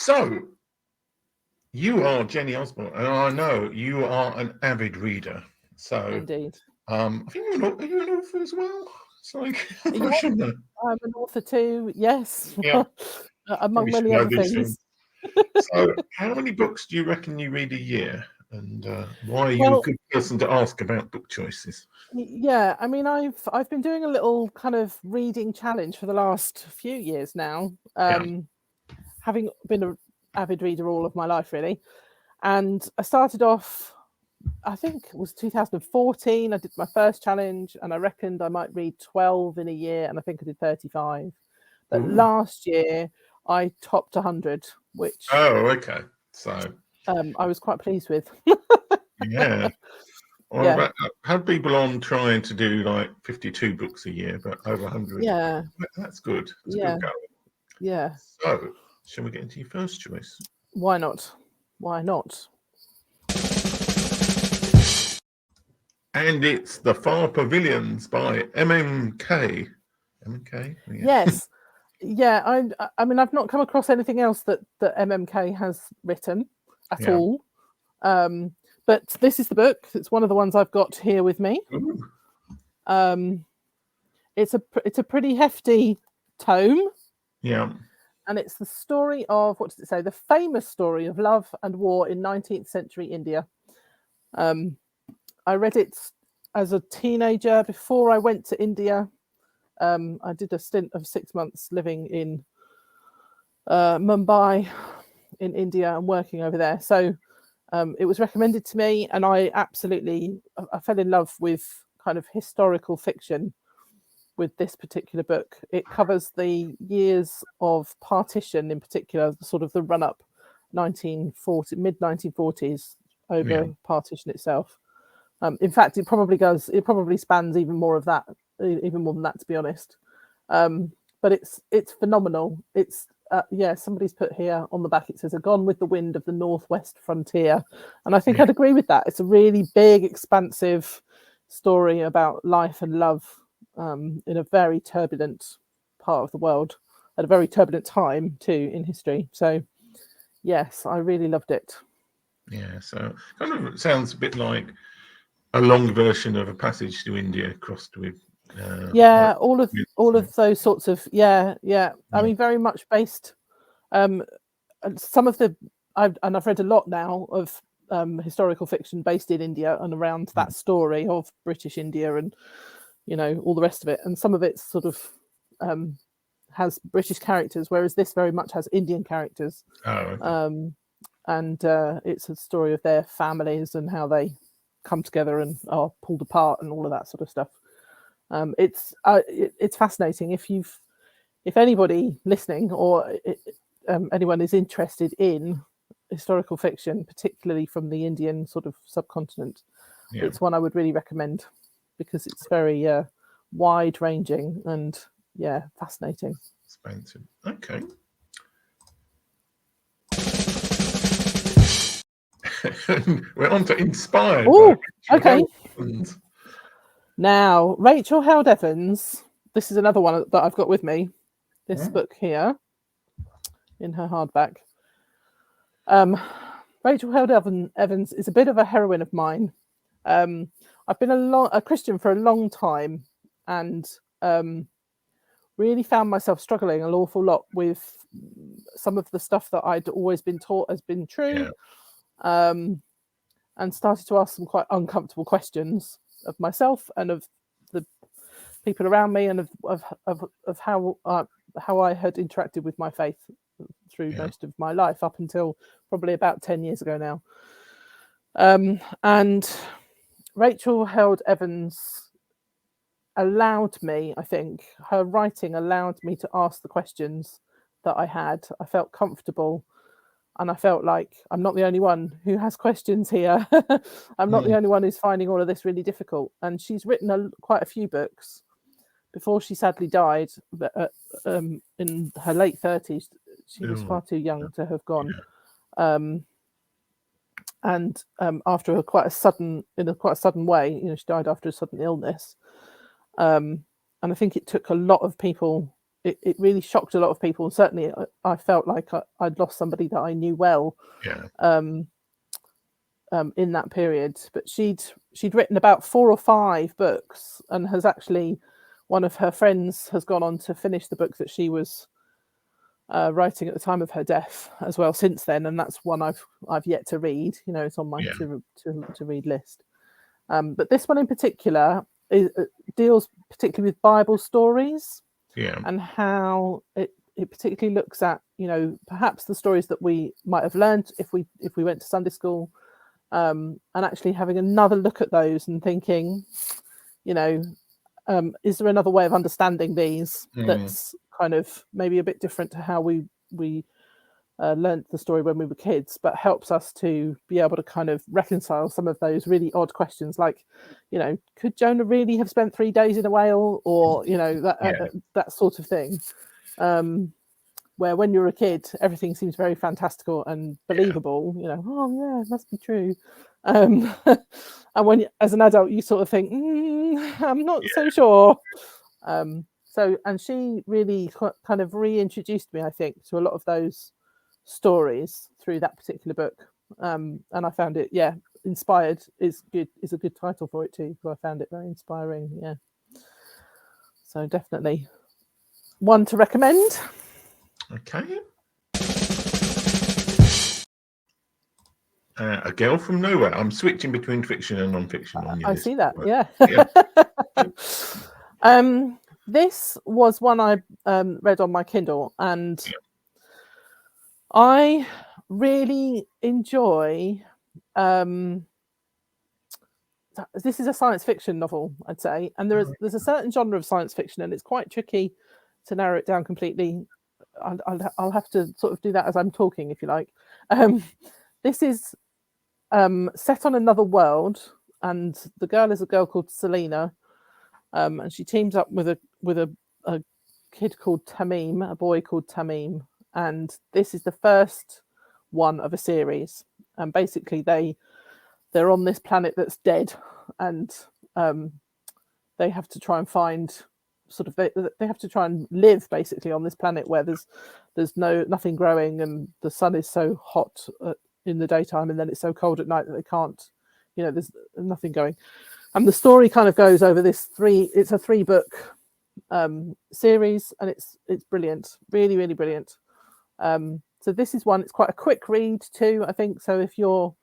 So, you are Jenni Osborn, and I know you are an avid reader. So, Indeed. I think are you an author as well? It's like, Yeah, I'm an author too, yes, yeah, among probably should many know other these things. So, how many books do you reckon you read a year? And why are you a Well, good person to ask about book choices? yeah, I mean, I've been doing a little kind of reading challenge for the last few years now, Yeah. having been an avid reader all of my life, really. And I started off, I think it was 2014. I did my first challenge, and I reckoned I might read 12 in a year, and I think I did 35. But Ooh. last year, I topped 100, which Oh, okay. So, I was quite pleased with. yeah. Or Yeah, I've had people on trying to do like 52 books a year, but over 100. yeah, That's good. That's yeah, good going. yeah. So, shall we get into your first choice? Why not? Why not? And it's The Far Pavillions by MMK. MMK? Yeah. Yes. Yeah, I mean, I've not come across anything else that MMK has written at Yeah. all. But this is the book. It's one of the ones I've got here with me. Ooh. It's a pretty hefty tome. Yeah. And it's the story of, what does it say? The famous story of love and war in 19th century India. I read it as a teenager before I went to India. I did a stint of 6 months living in Mumbai in India and working over there. So it was recommended to me, and I fell in love with kind of historical fiction with this particular book. It covers the years of partition, in particular, sort of the run-up 1940, mid 1940s over partition itself. In fact, it probably spans even more of that, even more than that, to be honest. But it's phenomenal. It's somebody's put here on the back, it says, "A Gone with the Wind of the Northwest Frontier," and I think I'd agree with that. It's a really big, expansive story about life and love in a very turbulent part of the world at a very turbulent time too in history. So yes, I really loved it. Yeah, so kind of sounds a bit like a long version of A Passage to India crossed with all of those sorts of I mean, very much based. Some of the I've read a lot now of historical fiction based in India and around that story of British India and all the rest of it, and some of it's sort of has British characters, whereas this very much has Indian characters. And it's a story of their families and how they come together and are pulled apart and all of that sort of stuff. It's fascinating. If anybody listening or anyone is interested in historical fiction, particularly from the Indian sort of subcontinent, it's one I would really recommend because it's very wide ranging and fascinating. Expensive. Okay. We're on to Inspired. Oh, okay. Now, Rachel Held Evans. This is another one that I've got with me. This book here in her hardback. Rachel Held Evans is a bit of a heroine of mine. I've been a Christian for a long time, and really found myself struggling an awful lot with some of the stuff that I'd always been taught has been true. And started to ask some quite uncomfortable questions of myself and of the people around me, and of how I had interacted with my faith through most of my life up until probably about 10 years ago now. And Rachel Held Evans allowed me, I think, her writing allowed me to ask the questions that I had. I felt comfortable. And I felt like I'm not the only one who has questions here. I'm not the only one who's finding all of this really difficult. And she's written quite a few books before she sadly died. In her late 30s, she was far too young to have gone. And after quite a sudden way, she died after a sudden illness. And I think it took a lot of people it really shocked a lot of people, and certainly I felt like I'd lost somebody that I knew well. Yeah. In that period, but she'd written about 4 or 5 books, and has actually, one of her friends has gone on to finish the book that she was writing at the time of her death as well since then, and that's one I've yet to read. It's on my to read list. But this one in particular deals particularly with Bible stories, and how it particularly looks at perhaps the stories that we might have learned if we went to Sunday school. And actually having another look at those and thinking, is there another way of understanding these that's kind of maybe a bit different to how we learned the story when we were kids, but helps us to be able to kind of reconcile some of those really odd questions, like, could Jonah really have spent 3 days in a whale, or that sort of thing. Where when you're a kid, everything seems very fantastical and believable. Oh yeah, it must be true. And when as an adult, you sort of think, I'm not so sure. So, and she really kind of reintroduced me, I think, to a lot of those stories through that particular book. And I found it, inspired is a good title for it too, because I found it very inspiring. Yeah. So definitely one to recommend. Okay. A Girl from Nowhere. I'm switching between fiction and non-fiction on your I list. see that. Yeah. This was one I read on my Kindle, and I really enjoy. This is a science fiction novel, I'd say, and there's a certain genre of science fiction, and it's quite tricky to narrow it down completely. I'll have to sort of do that as I'm talking, if you like. This is set on another world, and the girl is a girl called Selena, and she teams up with a kid called Tamim, a boy called Tamim, and this is the first one of a series. And basically, they're on this planet that's dead, and they have to try and find they have to try and live basically on this planet where there's nothing growing, and the sun is so hot in the daytime, and then it's so cold at night that they can't, there's nothing going. And the story kind of goes over it's a 3-book series, and it's brilliant, really, really brilliant. So this is one, it's quite a quick read too, I think. So if you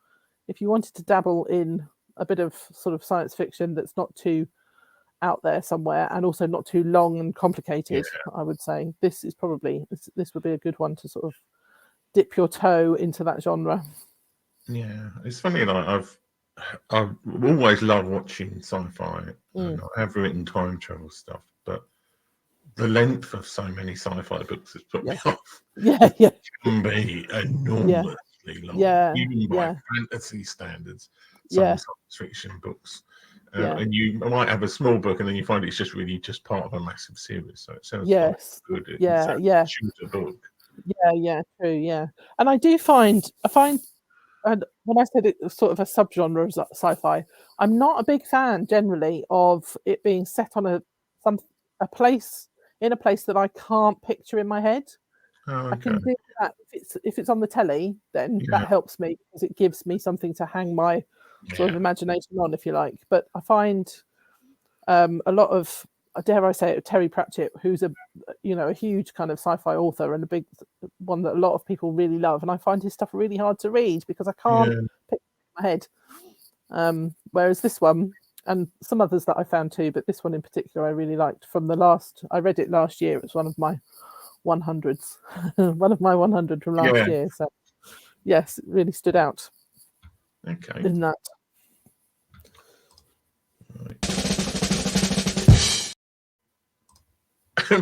wanted to dabble in a bit of sort of science fiction that's not too out there somewhere, and also not too long and complicated, I would say this would be a good one to sort of dip your toe into that genre. Yeah, it's funny. Like I've always loved watching sci-fi, and I have written time travel stuff, but the length of so many sci-fi books has put me off. It can be enormously long, even by fantasy standards. Some science fiction books. And you might have a small book, and then you find it's just really just part of a massive series. So it sounds good. Shorter book. True. And I find, and when I said it's sort of a subgenre of sci-fi, I'm not a big fan generally of it being set on a place that I can't picture in my head. I can do that if it's on the telly, then that helps me, because it gives me something to hang my sort of imagination on, if you like. But I find a lot of, dare I say it, Terry Pratchett, who's a huge kind of sci-fi author, and a big one that a lot of people really love, and I find his stuff really hard to read because I can't picture it in my head. Whereas this one, and some others that I found too, but this one in particular I really liked. I read it last year. It was one of my 100s, one of my 100 from last year. So yes, it really stood out. Okay. In that.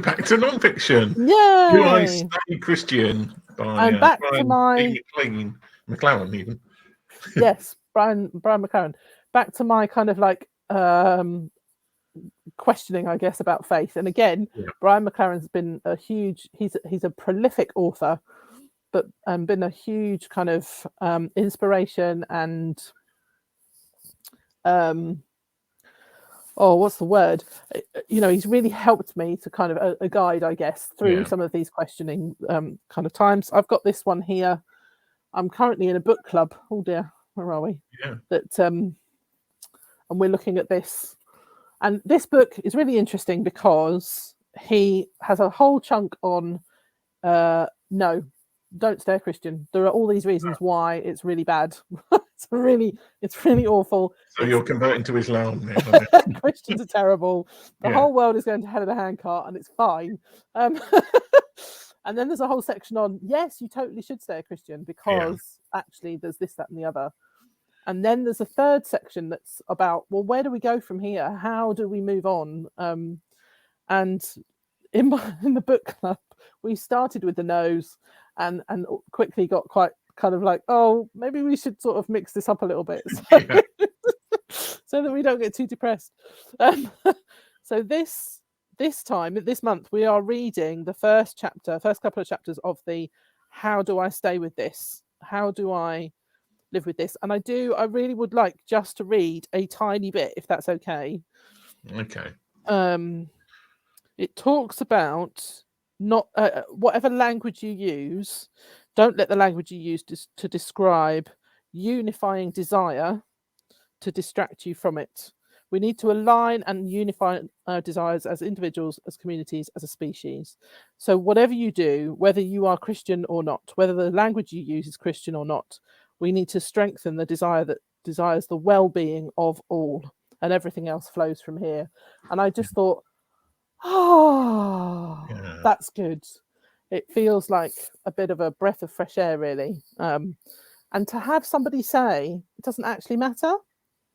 Back to non-fiction. Yay! Do I Stay Christian by back to my McLaren even. Yes, Brian McLaren. Back to my kind of like questioning, I guess, about faith. And again, Brian McLaren's been he's a prolific author, but been a huge kind of inspiration and what's the word? He's really helped me to kind of a guide, I guess, through some of these questioning kind of times. I've got this one here. I'm currently in a book club. Oh dear, where are we? Yeah. And we're looking at this. And this book is really interesting because he has a whole chunk on no, don't stay a Christian. There are all these reasons why it's really bad. It's really awful. So you're converting to Islam now. Christians are terrible. The whole world is going to hell in a handcart, and it's fine. And then there's a whole section on, yes, you totally should stay a Christian because actually there's this, that, and the other. And then there's a third section that's about, well, where do we go from here? How do we move on? And in the book club, we started with the no's and quickly got quite kind of like, oh, maybe we should sort of mix this up a little bit so that we don't get too depressed. So this month, we are reading the first couple of chapters of the How Do I Stay With This? How do I live with this? And I really would like just to read a tiny bit, if that's okay. Okay. It talks about not whatever language you use, don't let the language you use to describe unifying desire to distract you from it. We need to align and unify our desires as individuals, as communities, as a species. So whatever you do, whether you are Christian or not, whether the language you use is Christian or not, we need to strengthen the desire that desires the well-being of all, and everything else flows from here. And I just thought, that's good. It feels like a bit of a breath of fresh air, really. And to have somebody say it doesn't actually matter,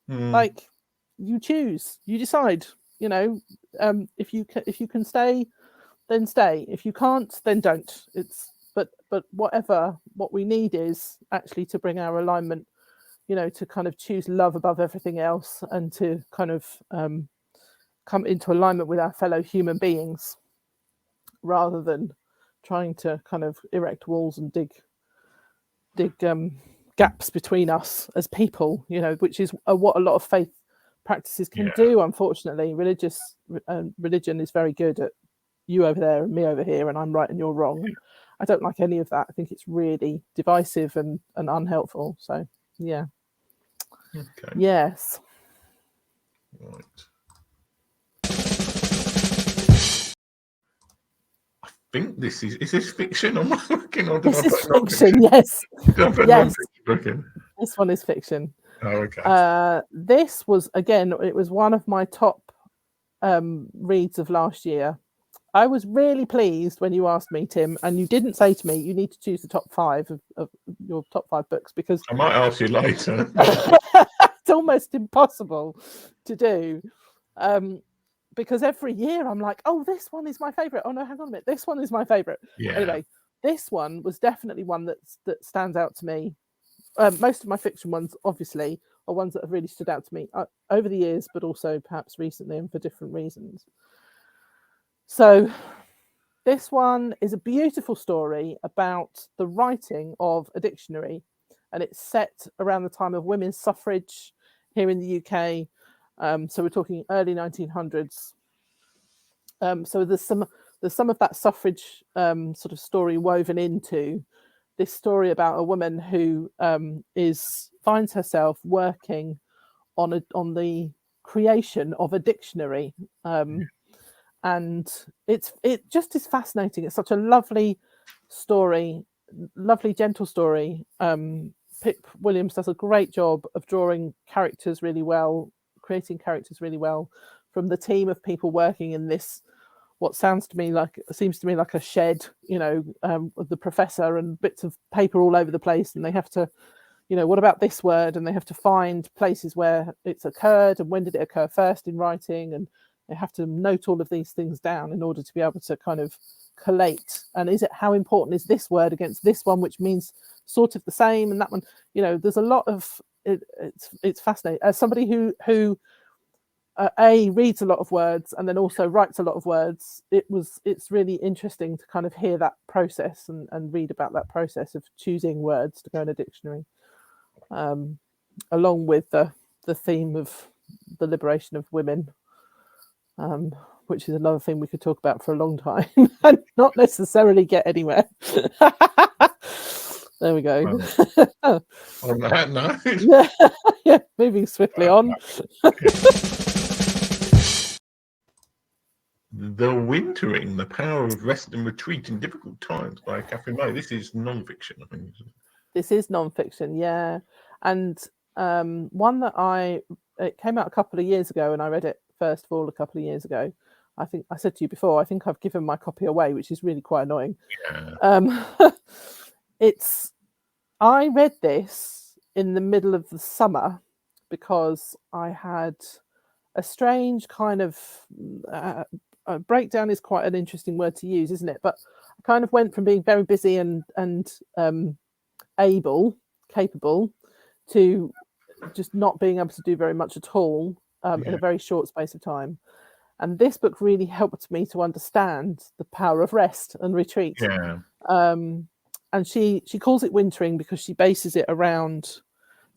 like you choose, you decide. If you can stay, then stay. If you can't, then don't. But what we need is actually to bring our alignment, to kind of choose love above everything else, and to kind of come into alignment with our fellow human beings, rather than trying to kind of erect walls and dig gaps between us as people, which is what a lot of faith practices can do. Unfortunately, religion is very good at you over there and me over here, and I'm right and you're wrong. And I don't like any of that. I think it's really divisive and unhelpful. So yeah. Okay. Yes. Right. I think this is fiction. I'm looking on. This is fiction. Yes. Yes. This one is fiction. Oh, okay. This was, again, it was one of my top reads of last year. I was really pleased when you asked me, Tim, and you didn't say to me, you need to choose the top 5 of your top 5 books, because I might ask you later. It's almost impossible to do. Because every year I'm like, oh, this one is my favorite. Oh no, hang on a minute. This one is my favorite. Yeah. Anyway, this one was definitely one that stands out to me. Most of my fiction ones, obviously, are ones that have really stood out to me over the years, but also perhaps recently and for different reasons. So this one is a beautiful story about the writing of a dictionary, and it's set around the time of women's suffrage here in the UK. So we're talking early 1900s. So there's some of that suffrage sort of story woven into this story about a woman who finds herself working on the creation of a dictionary. And it just is fascinating. It's such a lovely story, lovely, gentle story. Pip Williams does a great job of drawing characters really well, creating characters really well, from the team of people working in this, what seems to me like a shed, with the professor and bits of paper all over the place, and they have to, what about this word? And they have to find places where it's occurred and when did it occur first in writing, and they have to note all of these things down in order to be able to kind of collate. And how important is this word against this one, which means sort of the same, and that one, there's a lot of it's fascinating. As somebody who reads a lot of words and then also writes a lot of words, it's really interesting to kind of hear that process and read about that process of choosing words to go in a dictionary, along with the theme of the liberation of women which is another thing we could talk about for a long time and not necessarily get anywhere. There we go. On that note, yeah, moving swiftly on. The Wintering, The Power of Rest and Retreat in Difficult Times by Katherine May. This is non-fiction, I think. This is non-fiction, yeah. And one that it came out a couple of years ago, and I read it first of all a couple of years ago. I think I said to you before, I think I've given my copy away, which is really quite annoying. Yeah. I read this in the middle of the summer because I had a strange kind of breakdown is quite an interesting word to use, isn't it? But I kind of went from being very busy and capable, to just not being able to do very much at all in a very short space of time. And this book really helped me to understand the power of rest and retreat. Yeah. And she calls it wintering because she bases it around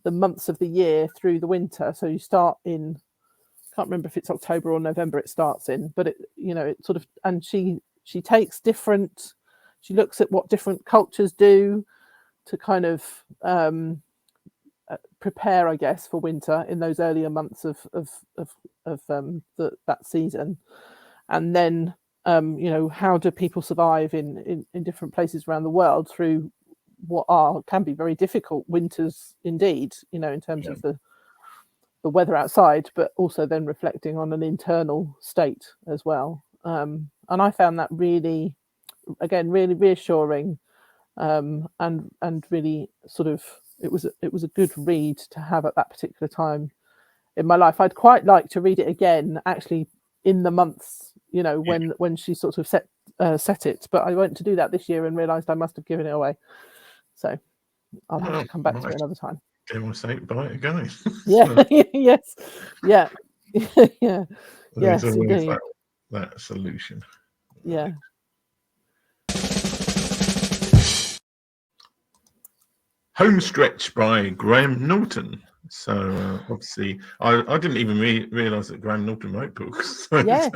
the months of the year through the winter. So you start in, can't remember if it's October or November it starts in, but it sort of, and she looks at what different cultures do to kind of prepare, I guess, for winter in those earlier months of that season. And then how do people survive in different places around the world through what can be very difficult winters indeed, in terms of the weather outside, but also then reflecting on an internal state as well. And I found that really reassuring, and really sort of it was a good read to have at that particular time in my life. I'd quite like to read it again, actually, in the months, when she sort of set it, but I went to do that this year and realised I must have given it away. So I'll have to come back to it another time. Demonstrate buy it again. Yeah. Yes. Yeah. Yeah. Yes, indeed. That solution. Yeah. Homestretch by Graham Norton. So obviously, I didn't even realise that Graham Norton wrote books. Yes.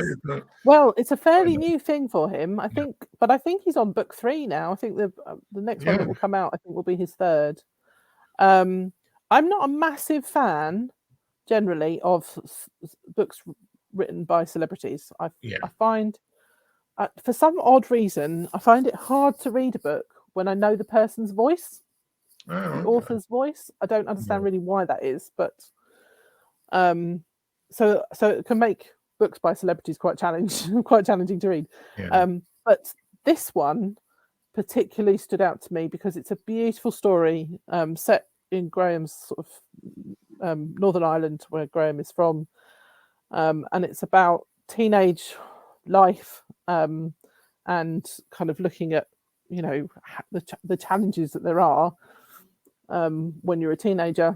Well, it's a fairly new thing for him, I think. But I think he's on book 3 now. I think the next one that will come out, I think, will be his 3rd. I'm not a massive fan, generally, of books written by celebrities. I find, for some odd reason, I find it hard to read a book when I know the person's voice. The author's voice. I don't understand really why that is, but so it can make books by celebrities quite challenging to read. But this one particularly stood out to me because it's a beautiful story set in Graham's sort of Northern Ireland, where Graham is from, and it's about teenage life, and kind of looking at the challenges that there are when you're a teenager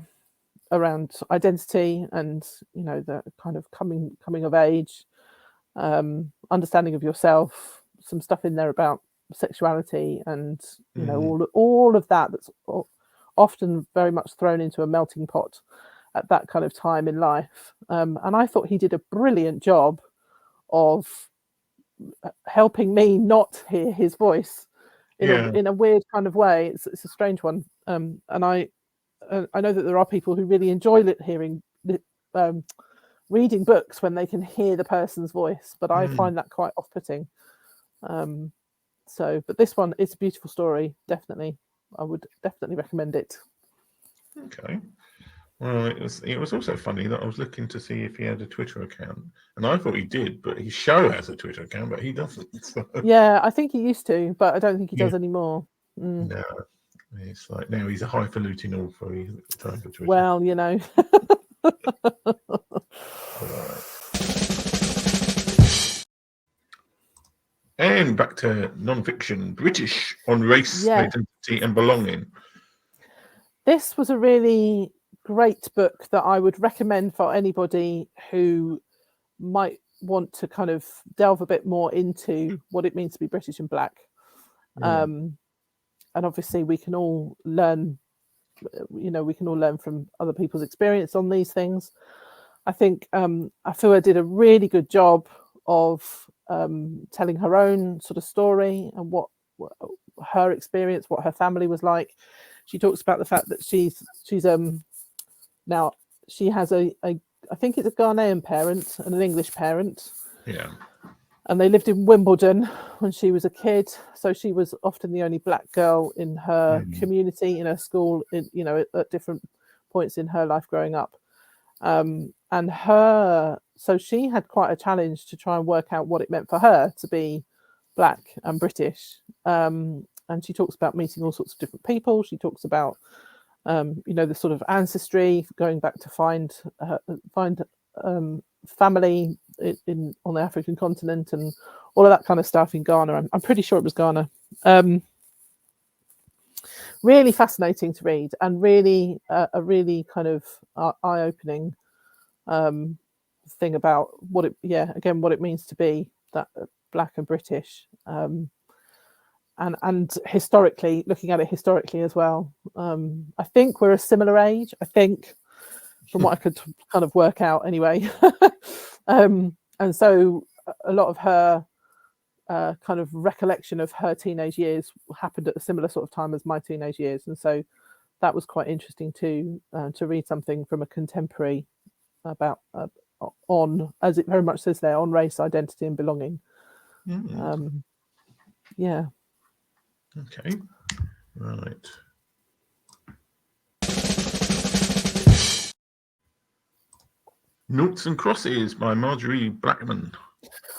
around identity and the kind of coming of age, understanding of yourself, some stuff in there about sexuality, and all of that that's often very much thrown into a melting pot at that kind of time in life. And I thought he did a brilliant job of helping me not hear his voice in a weird kind of way. It's a strange one. And I know that there are people who really enjoy reading books when they can hear the person's voice, but I find that quite off-putting. But this one, it's a beautiful story. Definitely, I would definitely recommend it. Okay. Well, it was also funny that I was looking to see if he had a Twitter account, and I thought he did, but his show has a Twitter account, but he doesn't. So. Yeah, I think he used to, but I don't think he does anymore. No, it's like now he's a highfalutin author. He's time for Twitter. Well, And back to non-fiction, British on race, identity, and belonging. This was a really great book that I would recommend for anybody who might want to kind of delve a bit more into what it means to be British and Black. And obviously we can all learn from other people's experience on these things. I think Afua did a really good job of telling her own sort of story and what her experience, what her family was like. She talks about the fact that she's now she has a I think it's a Ghanaian parent and an English parent. Yeah. And they lived in Wimbledon when she was a kid, so she was often the only black girl in her community, in her school, at different points in her life growing up. So she had quite a challenge to try and work out what it meant for her to be black and British. And she talks about meeting all sorts of different people. She talks about the sort of ancestry, going back to find family on the African continent and all of that kind of stuff in Ghana. I'm pretty sure it was Ghana. Really fascinating to read, and really a really kind of eye-opening thing about what it means to be that black and British. And historically, looking at it historically as well. I think we're a similar age. I think, from what I could kind of work out anyway. And so a lot of her kind of recollection of her teenage years happened at a similar sort of time as my teenage years. And so that was quite interesting too, to read something from a contemporary about as it very much says there, on race, identity and belonging. Yeah. Okay. Right. Noughts and Crosses by Marjorie Blackman.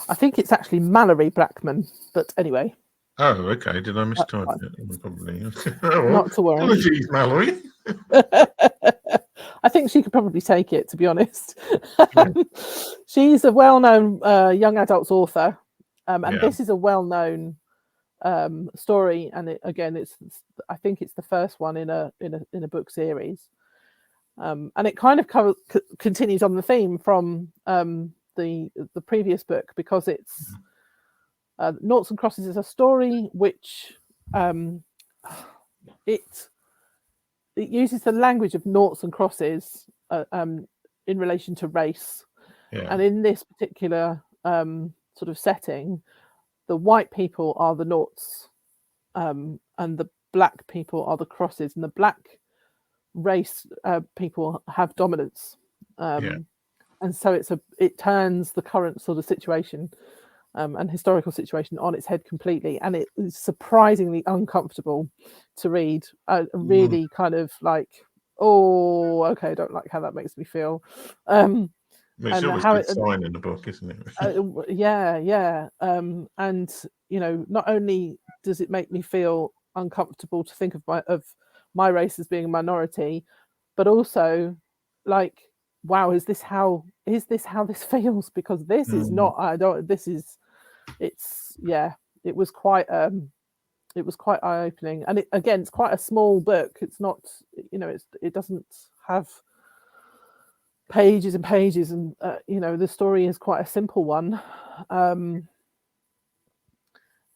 I think it's actually Malorie Blackman, but anyway. Oh, okay. Did I mistype it? Probably. Not to worry. Apologies, Malorie. I think she could probably take it, to be honest. She's a well-known young adults author, and this is a well-known story. And I think it's the first one in a book series, and it kind of continues on the theme from the previous book, because it's Noughts and Crosses is a story which it uses the language of noughts and crosses in relation to race. And in this particular sort of setting, the white people are the noughts, and the black people are the crosses, and the black race people have dominance. And so it turns the current sort of situation and historical situation on its head completely, and it is surprisingly uncomfortable to read. Really kind of like, oh, okay, I don't like how that makes me feel. It's always a good sign in the book, isn't it? Yeah. And not only does it make me feel uncomfortable to think of my race as being a minority, but also like, wow, is this how this feels? Because this is not. It was quite eye-opening, and it's quite a small book. It's not, it doesn't have pages and pages, and the story is quite a simple one,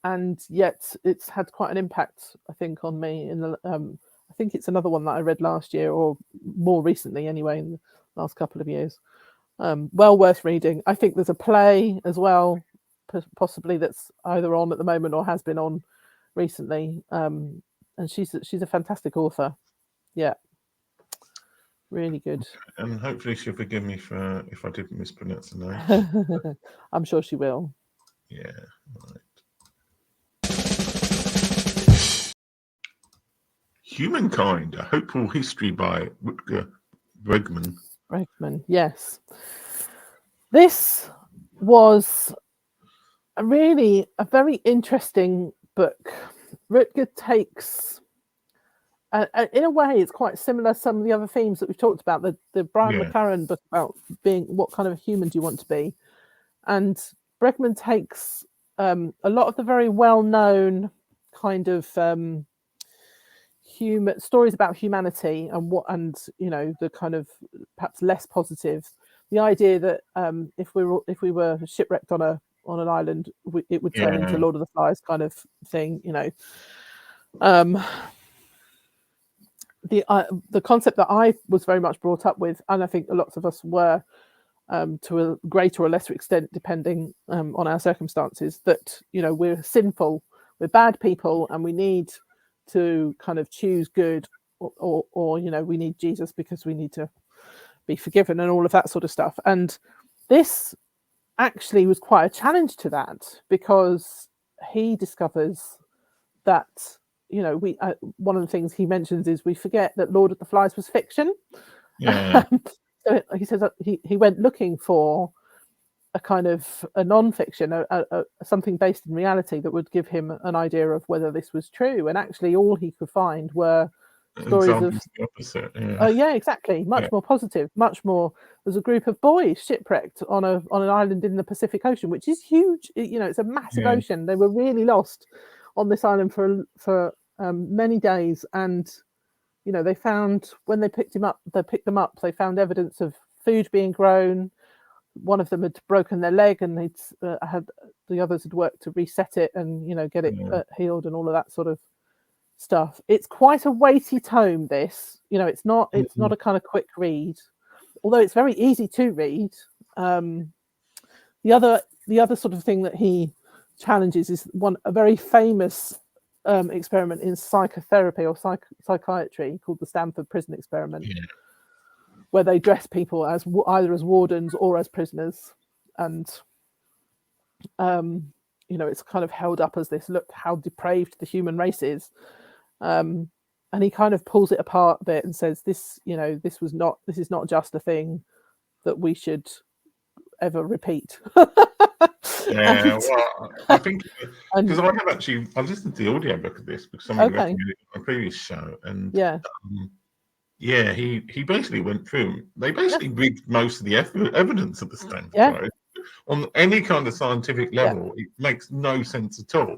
and yet it's had quite an impact, I think, on me. I think it's another one that I read last year, or more recently anyway, in the last couple of years. Well worth reading. I think there's a play as well, possibly, that's either on at the moment or has been on recently. And she's a fantastic author. Yeah, really good. And hopefully she'll forgive me if I didn't mispronounce the name. I'm sure she will. Yeah, right. Humankind, A Hopeful History by Rutger Bregman. Bregman, yes. This was a very interesting book. Rutger takes, in a way, it's quite similar to some of the other themes that we've talked about. The Brian McLaren book about being, what kind of human do you want to be? And Bregman takes a lot of the very well-known kind of stories about humanity and the kind of perhaps less positive. The idea that if we were shipwrecked on an island, it would turn into Lord of the Flies kind of thing. The concept that I was very much brought up with, and I think lots of us were, to a greater or lesser extent, depending on our circumstances, that, you know, we're sinful, we're bad people, and we need to kind of choose good, or you know, we need Jesus because we need to be forgiven and all of that sort of stuff. And this actually was quite a challenge to that, because he discovers that, you know, we one of the things he mentions is we forget that Lord of the Flies was fiction. Yeah. So he says that he went looking for a kind of a non-fiction, something based in reality that would give him an idea of whether this was true. And actually all he could find were stories of the opposite. yeah, exactly, much more positive, much more. There's a group of boys shipwrecked on an island in the Pacific Ocean, which is huge. You know, it's a massive ocean. They were really lost on this island for many days, and you know, they found, when they picked them up, they found evidence of food being grown. One of them had broken their leg, and they'd the others had worked to reset it and, you know, get it healed and all of that sort of stuff. It's quite a weighty tome, this. You know, it's not a kind of quick read, although it's very easy to read. The other sort of thing that he challenges is a very famous experiment in psychotherapy or psychiatry called the Stanford Prison Experiment, where they dress people as either as wardens or as prisoners, and you know, it's kind of held up as this, look how depraved the human race is. And he kind of pulls it apart a bit and says, this, you know, this is not just a thing that we should ever repeat. Yeah, well, I think because I've listened to the audiobook of this because someone recommended it on a previous show, and he basically went through. They basically rigged most of the evidence of the Stanford trial on any kind of scientific level. It makes no sense at all.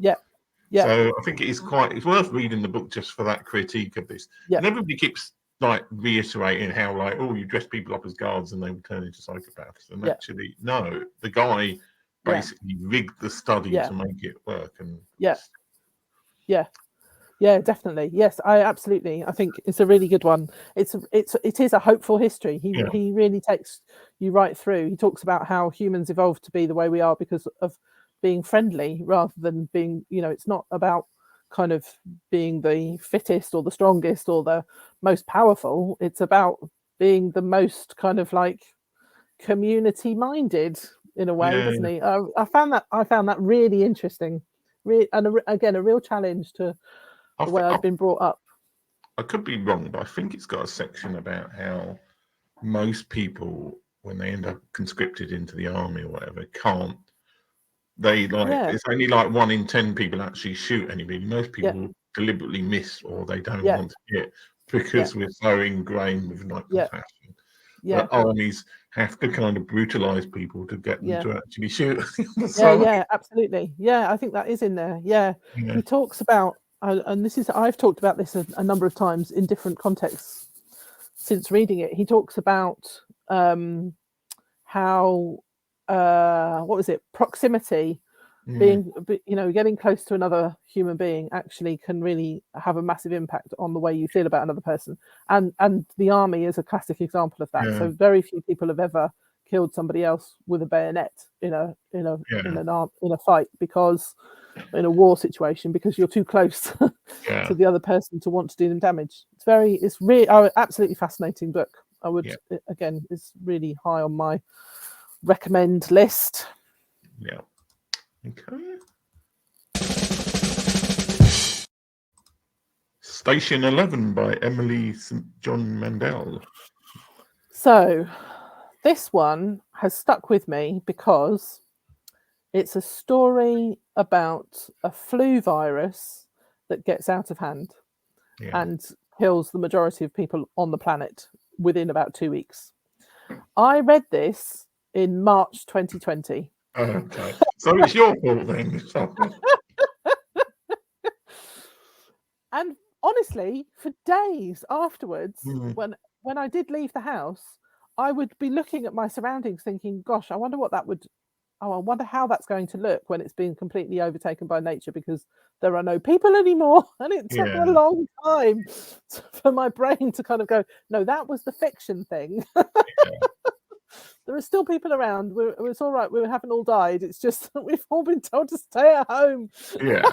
So I think it's worth reading the book just for that critique of this. And everybody keeps like reiterating how, like, oh, you dress people up as guards and they will turn into psychopaths, and actually no, the guy basically rigged the study to make it work. And definitely, yes, I think it's a really good one. It is a hopeful history. He really takes you right through. He talks about how humans evolved to be the way we are because of being friendly rather than being, you know, it's not about kind of being the fittest or the strongest or the most powerful. It's about being the most kind of like community minded in a way, doesn't he? I found that really interesting, and again a real challenge to the way I've been brought up. I could be wrong, but I think it's got a section about how most people, when they end up conscripted into the army or whatever, can't. It's only like 1 in 10 people actually shoot anybody. Most people deliberately miss, or they don't want to hit because we're so ingrained with like compassion. But armies have to kind of brutalize people to get them to actually shoot. Absolutely. I think that is in there. He talks about, and I've talked about this a number of times in different contexts since reading it. He talks about how what was it? Proximity, being, you know, getting close to another human being actually can really have a massive impact on the way you feel about another person. And the army is a classic example of that. So very few people have ever killed somebody else with a bayonet in a fight, because in a war situation, because you're too close to the other person to want to do them damage. It's really absolutely fascinating book. I would again, it's really high on my recommend list. Okay. Station 11 by Emily St. John Mandel. So this one has stuck with me because it's a story about a flu virus that gets out of hand and kills the majority of people on the planet within about 2 weeks. I read this in March 2020. Okay, so it's your fault then. And honestly, for days afterwards, when I did leave the house, I would be looking at my surroundings thinking, gosh, I wonder I wonder how that's going to look when it's been completely overtaken by nature, because there are no people anymore. And it took a long time for my brain to kind of go, no, that was the fiction thing. There are still people around. It's all right. We haven't all died. It's just that we've all been told to stay at home. Yeah.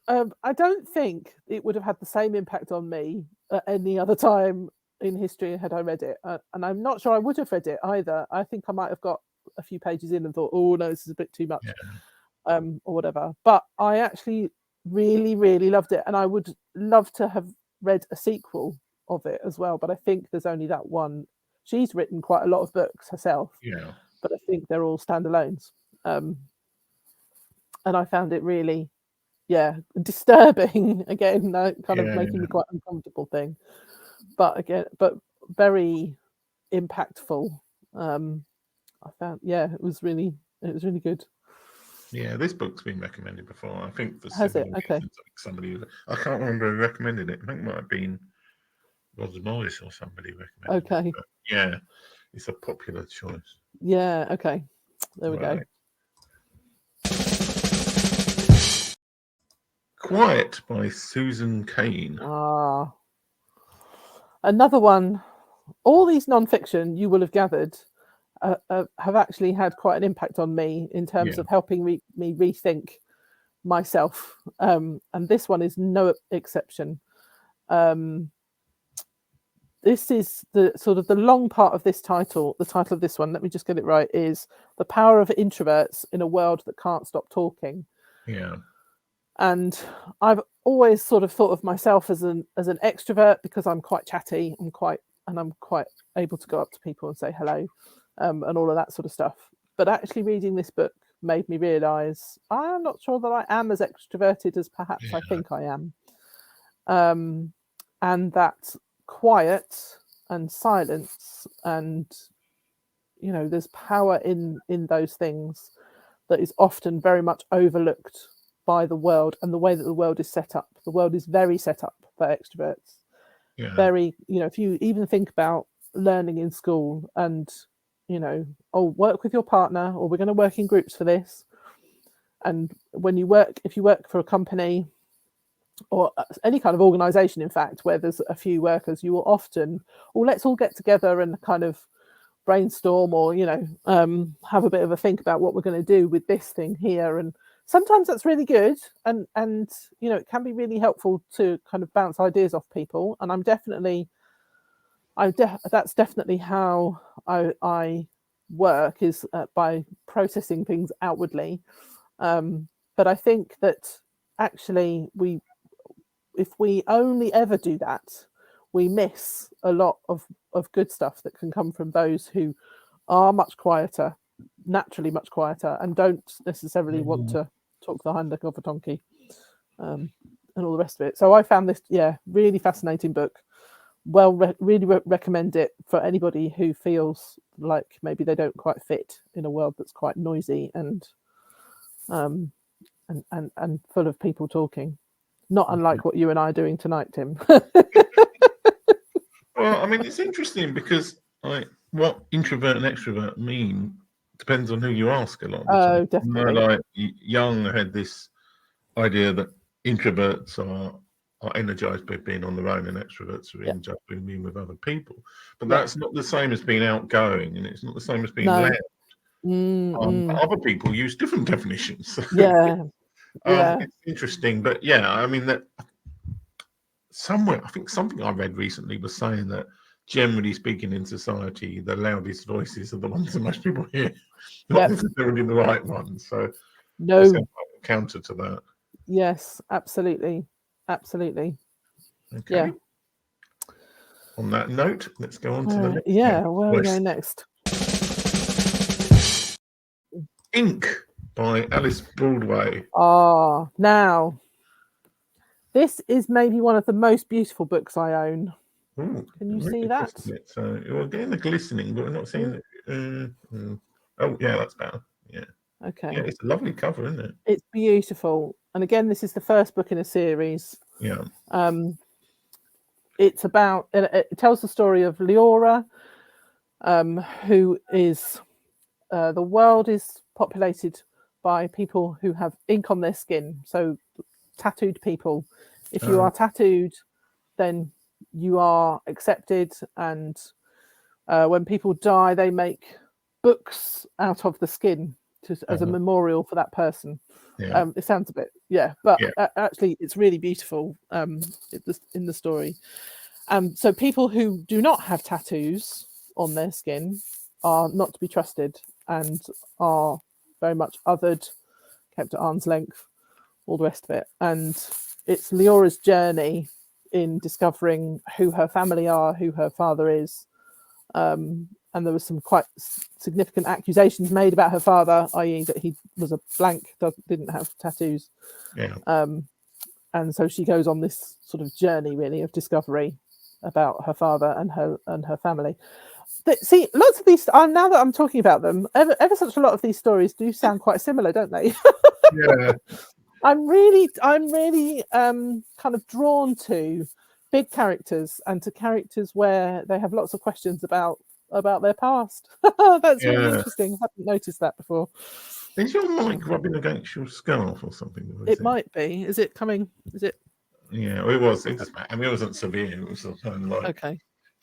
I don't think it would have had the same impact on me at any other time in history had I read it. And I'm not sure I would have read it either. I think I might have got a few pages in and thought, oh, no, this is a bit too much, or whatever. But I actually really, really loved it. And I would love to have read a sequel of it as well. But I think there's only that one. She's written quite a lot of books herself. Yeah. But I think they're all standalones. And I found it really, disturbing again, kind of making me quite uncomfortable thing. But very impactful. I found, it was really good. Yeah, this book's been recommended before. I think for Has it? Okay. Somebody, I can't remember who recommended it. I think it might have been Roger Morris or somebody recommended it. Okay. But yeah, it's a popular choice. Yeah. Okay. There we go. Quiet by Susan Cain. Another one. All these non-fiction, you will have gathered, have actually had quite an impact on me in terms of helping me rethink myself. And this one is no exception. This is the sort of the long part of this title. The title of this one, let me just get it right, is The Power of Introverts in a World That Can't Stop Talking. Yeah. And I've always sort of thought of myself as an extrovert because I'm quite chatty. I'm quite able to go up to people and say hello, and all of that sort of stuff. But actually reading this book made me realise I'm not sure that I am as extroverted as perhaps I think I am. And that quiet and silence and, there's power in those things that is often very much overlooked by the world and the way that the world is set up. The world is very set up for extroverts. Yeah. Very, if you even think about learning in school and, work with your partner, or we're going to work in groups for this. And if you work for a company or any kind of organization, in fact, where there's a few workers, you will often, let's all get together and kind of brainstorm or, have a bit of a think about what we're going to do with this thing here. And sometimes that's really good. And it can be really helpful to kind of bounce ideas off people. And that's definitely how I work, is by processing things outwardly. But I think that actually if we only ever do that, we miss a lot of good stuff that can come from those who are much quieter, naturally much quieter, and don't necessarily want to talk the hind leg of a donkey, and all the rest of it. So I found this, really fascinating book. Really recommend it for anybody who feels like maybe they don't quite fit in a world that's quite noisy and full of people talking. Not unlike what you and I are doing tonight, Tim. Well, I mean, it's interesting because what introvert and extrovert mean depends on who you ask a lot of the time. Definitely. Like Young had this idea that introverts are energized by being on their own and extroverts are energized by being with other people. But that's not the same as being outgoing, and it's not the same as being loud. Other people use different definitions. It's interesting, but I mean that somewhere, I think something I read recently was saying that generally speaking in society, the loudest voices are the ones that most people hear, not necessarily the right ones. So no counter to that. Yes, absolutely. Okay. Yeah. On that note, let's go on to the next. Where are we going next? Ink by Alice Broadway. Now this is maybe one of the most beautiful books I own. Ooh, can you see that? So we're getting the glistening, but we're not seeing it. Oh yeah, that's better. Yeah. Okay. Yeah, it's a lovely cover, isn't it? It's beautiful. And again, this is the first book in a series. Yeah. It's about, it tells the story of Leora, who is, the world is populated by people who have ink on their skin. So tattooed people. If you are tattooed, then you are accepted and when people die, they make books out of the skin as a memorial for that person. It sounds a bit, but actually it's really beautiful in the story. So people who do not have tattoos on their skin are not to be trusted and are very much othered, kept at arm's length, all the rest of it. And it's Leora's journey in discovering who her family are, who her father is. And there was some quite significant accusations made about her father, i.e. that he was a blank, didn't have tattoos. And so she goes on this sort of journey, really, of discovery about her father and her family. See, lots of these, now that I'm talking about them, ever such a lot of these stories do sound quite similar, don't they? Yeah. I'm really kind of drawn to big characters and to characters where they have lots of questions about their past. That's really interesting. I haven't noticed that before. Is your mic rubbing against your scarf or something? It might be. Is it coming? Is it? Yeah, it was. I mean, it wasn't severe. It was kind of like. Okay.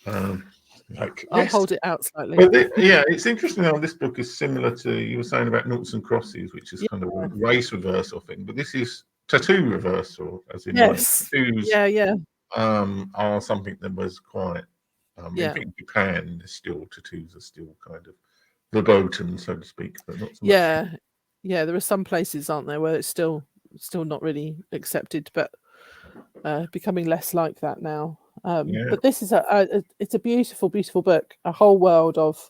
I'll hold it out slightly. But it's interesting how this book is similar to, you were saying about Noughts and Crosses, which is kind of a race reversal thing, but this is tattoo reversal, as in tattoos. Are something that was quite. I think Japan is still, tattoos are still kind of verboten, so to speak, but not so much. Yeah. There are some places, aren't there, where it's still not really accepted, but becoming less like that now. But this is it's a beautiful, beautiful book. A whole world of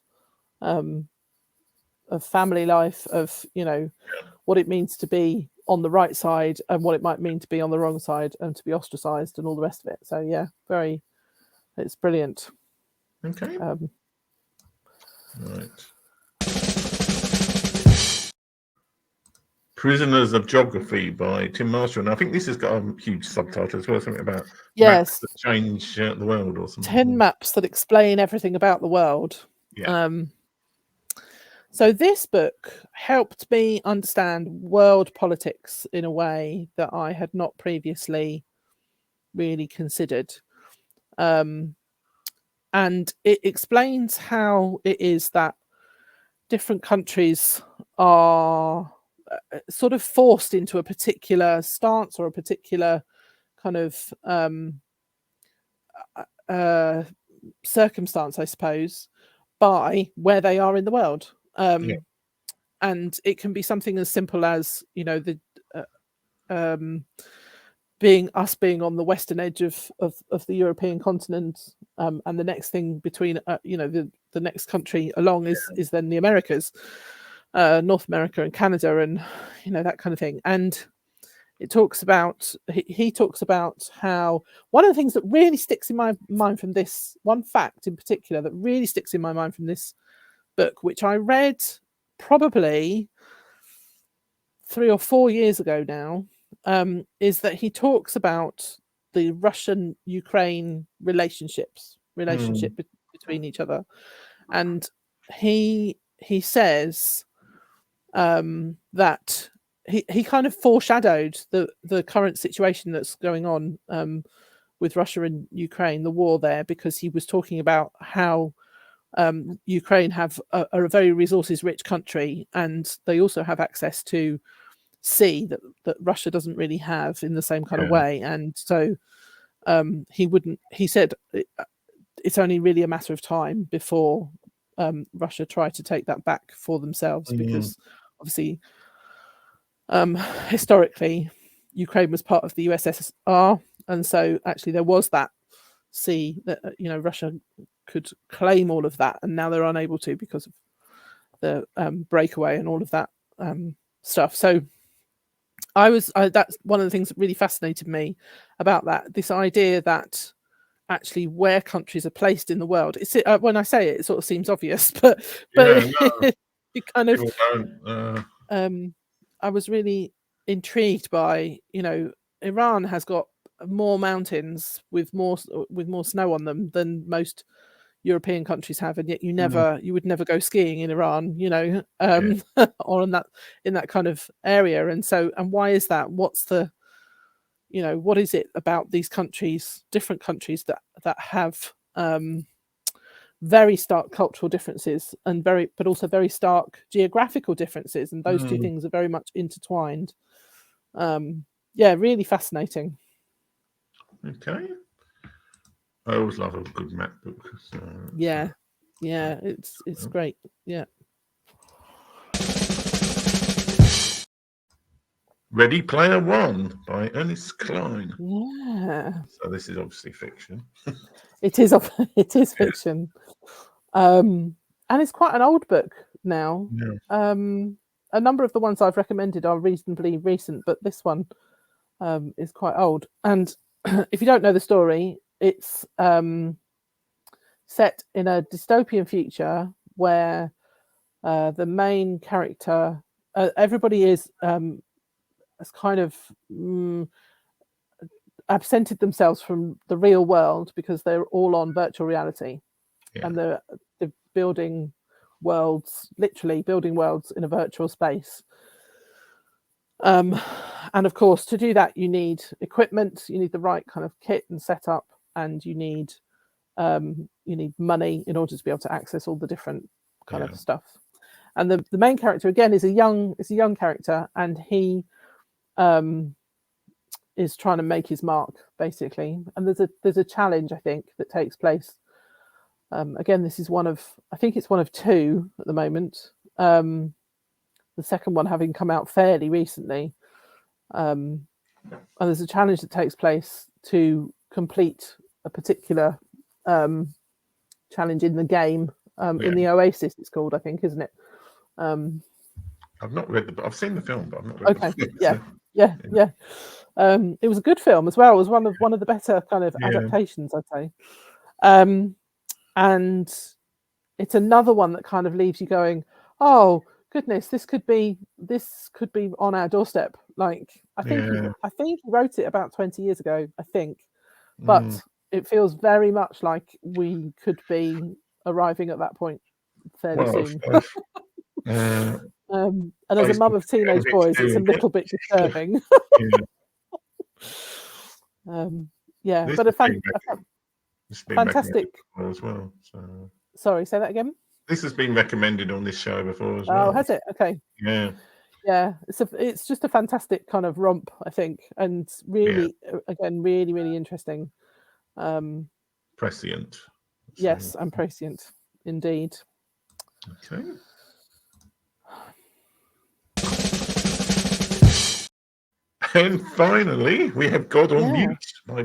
family life, of what it means to be on the right side and what it might mean to be on the wrong side and to be ostracized and all the rest of it. So it's brilliant. Okay. Right. Prisoners of Geography by Tim Marshall. And I think this has got a huge subtitle as well, something about maps that change the world or something. 10 maps that explain everything about the world. So this book helped me understand world politics in a way that I had not previously really considered. And it explains how it is that different countries are sort of forced into a particular stance or a particular kind of circumstance, I suppose, by where they are in the world. And it can be something as simple as, being on the western edge of the European continent, and the next thing between the next country along is then the Americas, North America and Canada, and that kind of thing. And it talks about he talks about how one of the things that really sticks in my mind from this, one fact in particular that really sticks in my mind from this book, which I read probably 3 or 4 years ago now, is that he talks about the Russian-Ukraine relationship between each other, and he says that he kind of foreshadowed the current situation that's going on with Russia and Ukraine, the war there, because he was talking about how Ukraine are a very resources-rich country, and they also have access to sea that Russia doesn't really have in the same kind of way. And so he said it's only really a matter of time before Russia try to take that back for themselves, because obviously historically Ukraine was part of the USSR, and so actually there was that sea that Russia could claim all of that, and now they're unable to because of the breakaway and all of that stuff. So that's one of the things that really fascinated me about that, this idea that actually where countries are placed in the world, it's when I say it sort of seems obvious, but it kind of I was really intrigued by, Iran has got more mountains with more snow on them than most European countries have, and yet you would never go skiing in Iran, or in that kind of area. And why is that? What's the, what is it about these countries, different countries that have very stark cultural differences but also very stark geographical differences, and those two things are very much intertwined. Really fascinating. Okay. I always love a good map book. So, It's great. Yeah. Ready Player One by Ernest Cline. Yeah. So this is obviously fiction. It is fiction. And it's quite an old book now. Yeah. A number of the ones I've recommended are reasonably recent, but this one is quite old. And if you don't know the story, it's set in a dystopian future where the main character, everybody is has kind of absented themselves from the real world because they're all on virtual reality, and they're building worlds, literally building worlds in a virtual space. And of course, to do that, you need equipment, you need the right kind of kit and setup, and you need money in order to be able to access all the different kind of stuff. And the main character again is a young character, and he is trying to make his mark basically. And there's a challenge, I think, that takes place. Again, this is I think it's one of two at the moment. The second one having come out fairly recently. And there's a challenge that takes place to complete a particular challenge in the game. In the Oasis, it's called, I think, isn't it? I've not read the book. I've seen the film, but I've not read the book. Yeah. It was a good film as well. It was one of the better kind of adaptations, I'd say. And it's another one that kind of leaves you going, oh goodness, this could be on our doorstep. Like I think he wrote it about 20 years ago, I think, but it feels very much like we could be arriving at that point fairly soon. And as a mum of teenage boys, it's a little bit disturbing. But it's been fantastic as well. So. Sorry, say that again. This has been recommended on this show before as well. Oh, has it? Okay. Yeah. It's just a fantastic kind of romp, I think, and really, again, really, really interesting. Prescient. Yes, and prescient, indeed. Okay. And finally, we have God on Mute by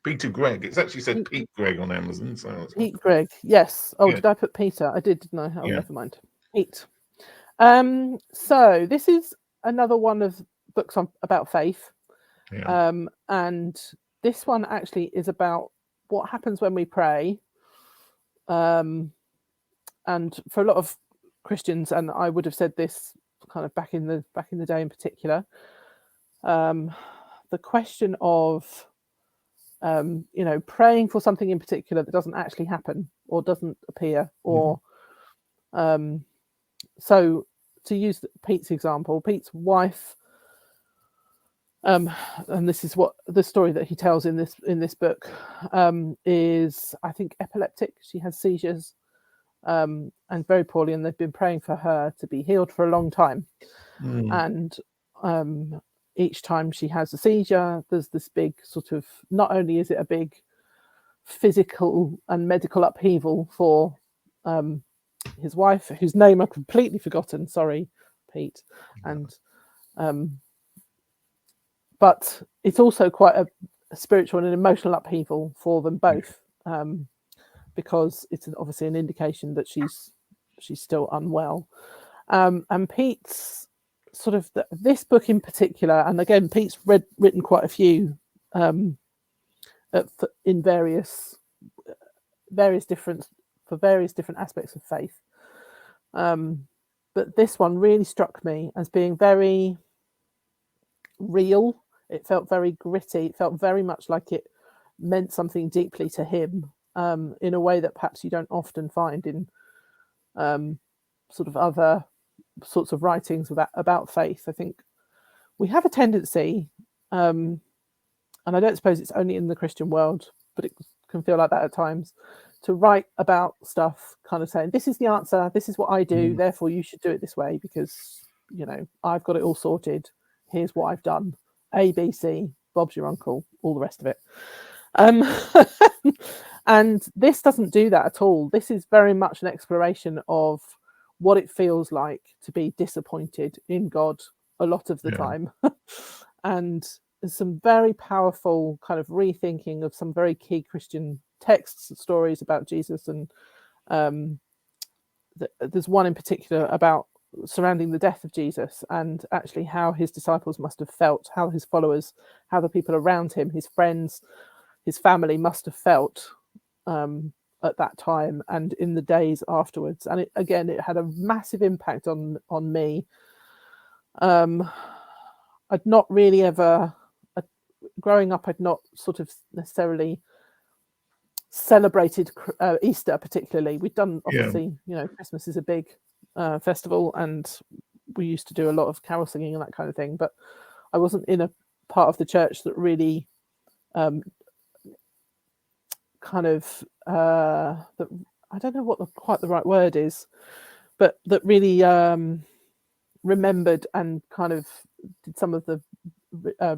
Peter Grieg. It's actually said Pete Grieg on Amazon. So Pete Grieg, yes. Oh, did I put Peter? I did, didn't I? Oh, never mind. Pete. So this is another one of books about faith. And this one actually is about what happens when we pray. And for a lot of Christians, and I would have said this kind of back in the day in particular, the question of praying for something in particular that doesn't actually happen or doesn't appear, or so to use Pete's example, Pete's wife, and this is what the story that he tells in this book, is, I think, epileptic. She has seizures, and very poorly, and they've been praying for her to be healed for a long time. And each time she has a seizure, there's this big sort of, not only is it a big physical and medical upheaval for his wife, whose name I've completely forgotten, sorry, Pete, and but it's also quite a spiritual and an emotional upheaval for them both, because it's obviously an indication that she's still unwell. And Pete's sort of this book in particular, and again, Pete's written quite a few in various different aspects of faith. But this one really struck me as being very real. It felt very gritty. It felt very much like it meant something deeply to him, in a way that perhaps you don't often find in sort of other sorts of writings about faith. I think we have a tendency, and I don't suppose it's only in the Christian world, but it can feel like that at times, to write about stuff, kind of saying, this is the answer, this is what I do, therefore you should do it this way because, you know, I've got it all sorted. Here's what I've done. A, B, C, Bob's your uncle, all the rest of it. And this doesn't do that at all. This is very much an exploration of what it feels like to be disappointed in God a lot of the time. And there's some very powerful kind of rethinking of some very key Christian texts and stories about Jesus. And there's one in particular about surrounding the death of Jesus and actually how his disciples must have felt, how his followers, how the people around him, his friends, his family must have felt at that time and in the days afterwards. And it had a massive impact on me. I'd not really ever, growing up, I'd not sort of necessarily celebrated Easter particularly. We'd done, obviously, you know, Christmas is a big festival and we used to do a lot of carol singing and that kind of thing, but I wasn't in a part of the church that really kind of that, I don't know what quite the right word is, but that really remembered and kind of did some of the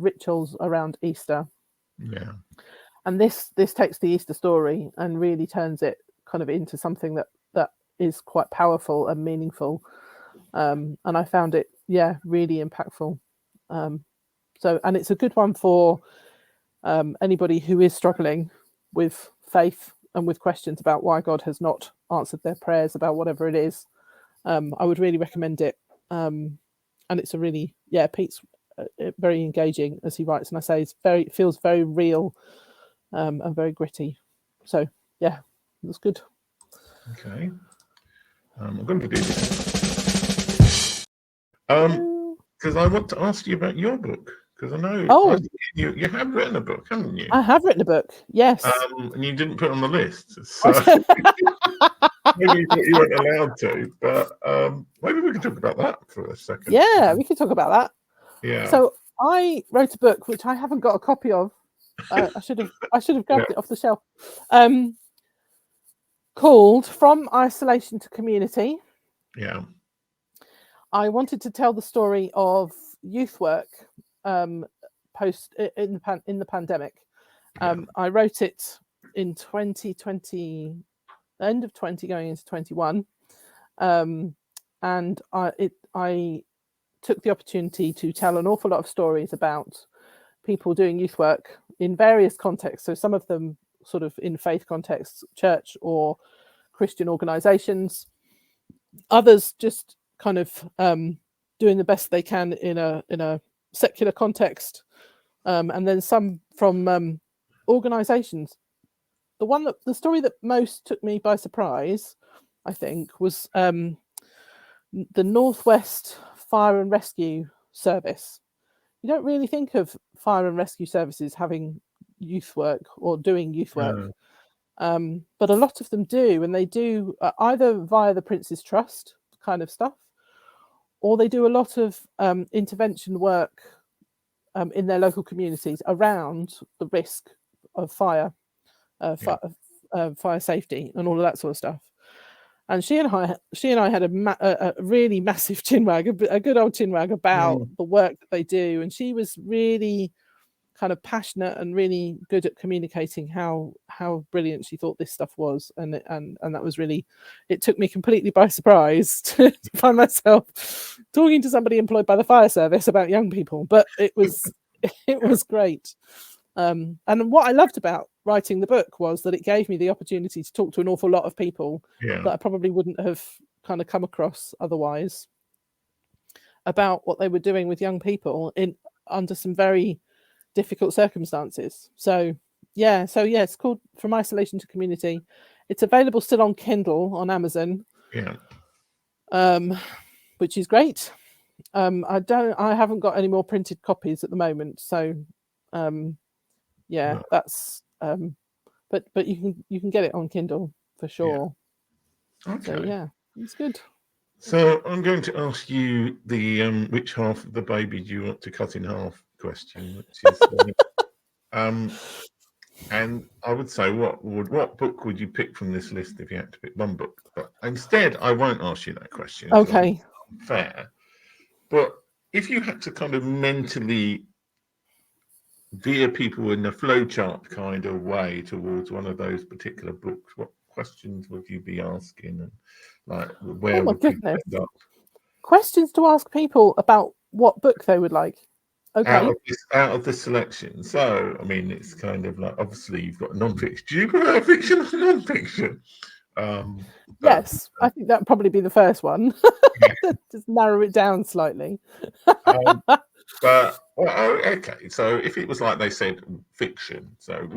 rituals around Easter. Yeah. And this takes the Easter story and really turns it kind of into something that is quite powerful and meaningful. And I found it, really impactful. So, and it's a good one for anybody who is struggling with faith and with questions about why God has not answered their prayers about whatever it is. I would really recommend it. And it's a really, Pete's very engaging as he writes, and I say it feels very real and very gritty. So it was good. Okay. I'm going to do this because I want to ask you about your book, because I know you have written a book, haven't you? I have written a book, yes. And you didn't put it on the list, so maybe you thought you weren't allowed to, but maybe we could talk about that for a second. Yeah, we could talk about that. Yeah. So I wrote a book which I haven't got a copy of. I should have grabbed it off the shelf. Called From Isolation to Community. Yeah. I wanted to tell the story of youth work post in the pandemic. I wrote it in 2020, end of 20 going into 21, and I took the opportunity to tell an awful lot of stories about people doing youth work in various contexts. So some of them sort of in faith contexts, church or Christian organizations, others just kind of doing the best they can in a secular context, and then some from organizations. The story that most took me by surprise, I think, was the Northwest Fire and Rescue Service. You don't really think of fire and rescue services having youth work or doing youth work, but a lot of them do, and they do either via the Prince's Trust kind of stuff, or they do a lot of intervention work in their local communities around the risk of fire, fire safety, and all of that sort of stuff. And she and I had a really massive chinwag, a good old chinwag about the work that they do. And she was really kind of passionate and really good at communicating how brilliant she thought this stuff was. And that was really, it took me completely by surprise to find myself talking to somebody employed by the fire service about young people. But it was great. And what I loved about writing the book was that it gave me the opportunity to talk to an awful lot of people that I probably wouldn't have kind of come across otherwise about what they were doing with young people under some very difficult circumstances. So it's called From Isolation to Community. It's available still on Kindle on Amazon, which is great. I haven't got any more printed copies at the moment, so that's but you can get it on Kindle for sure. Okay. So it's good. So I'm going to ask you the which half of the baby do you want to cut in half question, which is And I would say, what book would you pick from this list if you had to pick one book? But instead, I won't ask you that question. Okay. Fair. But if you had to kind of mentally veer people in a flowchart kind of way towards one of those particular books, what questions would you be asking, and like where Oh my would people goodness. end up? Questions to ask people about what book they would like. Okay. Out of this selection. So, I mean, it's kind of like, obviously you've got non-fiction. Do you prefer fiction or non-fiction? Yes, I think that would probably be the first one. Yeah. Just narrow it down slightly. But okay, so if it was like they said fiction, so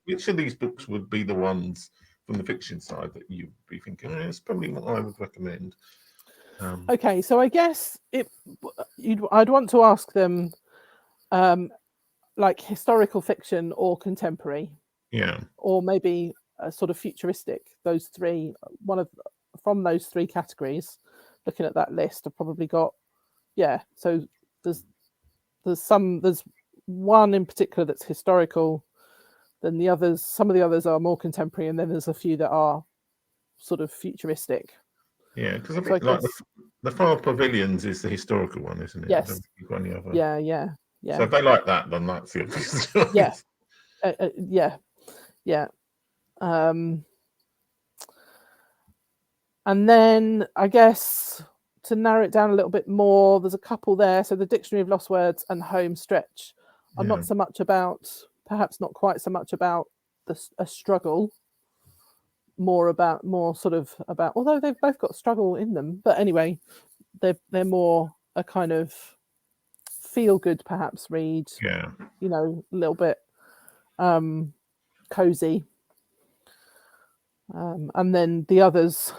which of these books would be the ones from the fiction side that you'd be thinking, it's probably what I would recommend? Okay, so I guess I'd want to ask them like historical fiction or contemporary. Yeah. Or maybe a sort of futuristic. Those three, from those three categories. Looking at that list, I've probably got So there's one in particular that's historical. Then some of the others are more contemporary, and then there's a few that are sort of futuristic. Yeah, because I think the Far Pavillions is the historical one, isn't it? Yes. Any other? Yeah. So if they like that, then that's the obvious choice. Yeah. And then I guess to narrow it down a little bit more, there's a couple there. So the Dictionary of Lost Words and Home Stretch are not so much about, perhaps not quite so much about a struggle, more sort of about, although they've both got struggle in them. But anyway, they're more a kind of feel good, perhaps read. Yeah. A little bit cozy. And then the others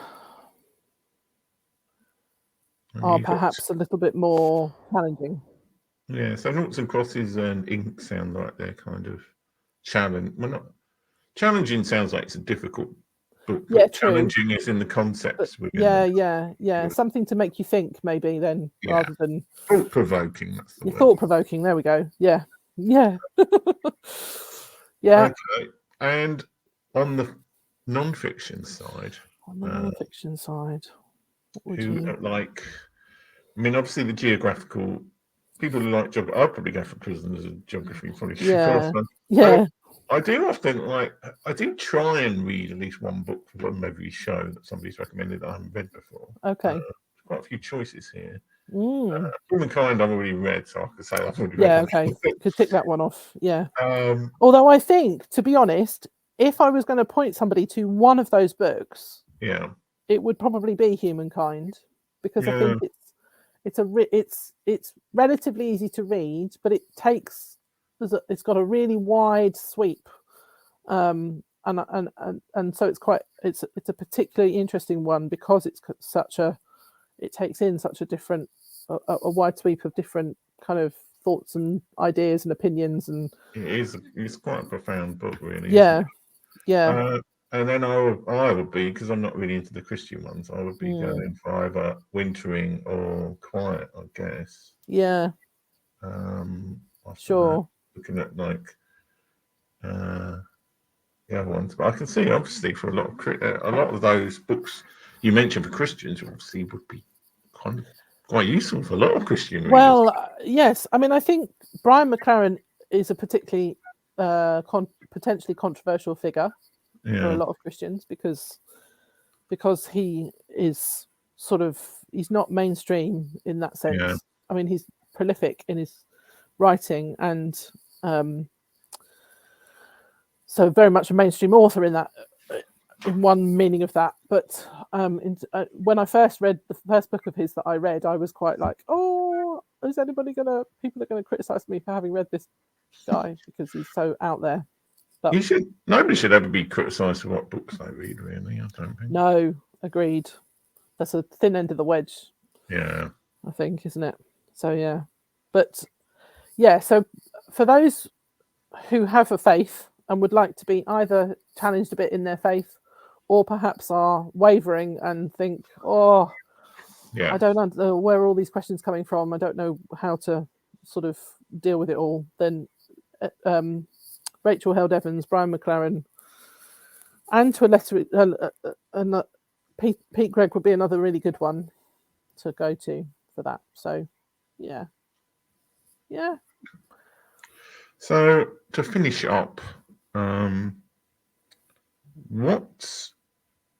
are perhaps a little bit more challenging. Yeah, so Noughts and Crosses and Ink sound like they're kind of challenge. Well, not challenging sounds like it's a difficult book. Yeah, true. Challenging is in the concepts. Yeah. Something to make you think, maybe then, rather than thought provoking. That's the word. Thought provoking. There we go. Yeah. Yeah. Okay, and on the non-fiction side. On the non-fiction side, what would you like? I mean, obviously the geographical people who like geography. I'd probably go for Prisoners of Geography. Probably. Yeah. I do often I do try and read at least one book from every show that somebody's recommended that I haven't read before. Okay. Quite a few choices here. Humankind I've already read, so I could say I've already read. Yeah, okay. Could tick that one off. Yeah. Although I think, to be honest, if I was going to point somebody to one of those books, it would probably be Humankind, because I think it's relatively easy to read, but it's got a really wide sweep, and so it's a particularly interesting one because it takes in such a different a wide sweep of different kind of thoughts and ideas and opinions, and it's quite a profound book, really. Yeah. And then I would be, because I'm not really into the Christian ones, I would be going for either Wintering or Quiet, I guess. Yeah. Sure. Looking at the other ones, but I can see obviously for a lot of those books you mentioned for Christians, obviously would be kind of quite useful for a lot of Christian readers. Well, yes. I mean, I think Brian McLaren is a particularly potentially controversial figure for a lot of Christians because he is he's not mainstream in that sense. Yeah. I mean, he's prolific in his writing and so very much a mainstream author in one meaning of that. But when I first read the first book of his that I read, I was quite like, oh, is people are going to criticize me for having read this guy because he's so out there. But nobody should ever be criticised for what books they read, really. I don't think. No, agreed. That's a thin end of the wedge. Yeah. I think, isn't it? So yeah. But yeah, so for those who have a faith and would like to be either challenged a bit in their faith or perhaps are wavering and think, I don't know where are all these questions coming from. I don't know how to sort of deal with it all. Then Rachel Held Evans, Brian McLaren, and to a lesser, Pete Greig would be another really good one to go to for that. So, yeah. So to finish up, what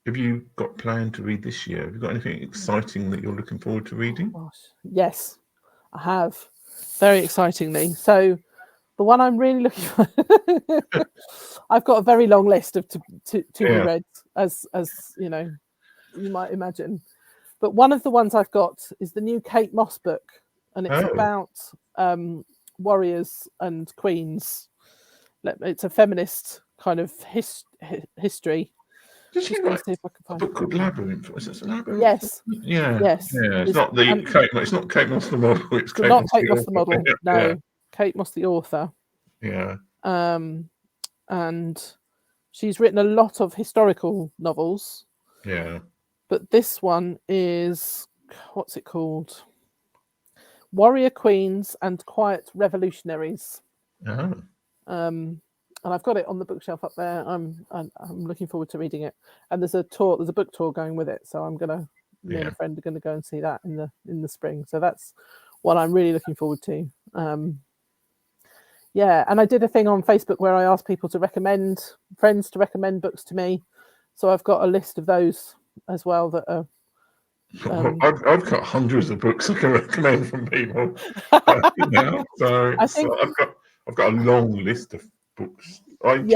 have you got planned to read this year? Have you got anything exciting that you're looking forward to reading? Gosh, yes, I have. Very excitingly. So the one I'm really looking for, I've got a very long list of to be read, as you know, you might imagine. But one of the ones I've got is the new Kate Moss book, and it's about warriors and queens. It's a feminist kind of history. Did she write a book called Labyrinth? Is it Labyrinth? Yes. Yeah. Yes. Yeah. It's not the Kate. It's not Kate Moss the model. It's Kate not Moss Kate Moss the model. No, yeah. Kate Moss the author. Yeah. And she's written a lot of historical novels. Yeah. But this one is, what's it called? Warrior Queens and Quiet Revolutionaries. Oh. And I've got it on the bookshelf up there. I'm looking forward to reading it. And there's a book tour going with it. So me and a friend are gonna go and see that in the spring. So that's what I'm really looking forward to. And I did a thing on Facebook where I asked people to recommend books to me. So I've got a list of those as well that are. I've got hundreds of books I can recommend from people now. So I've got a long list of books. I'm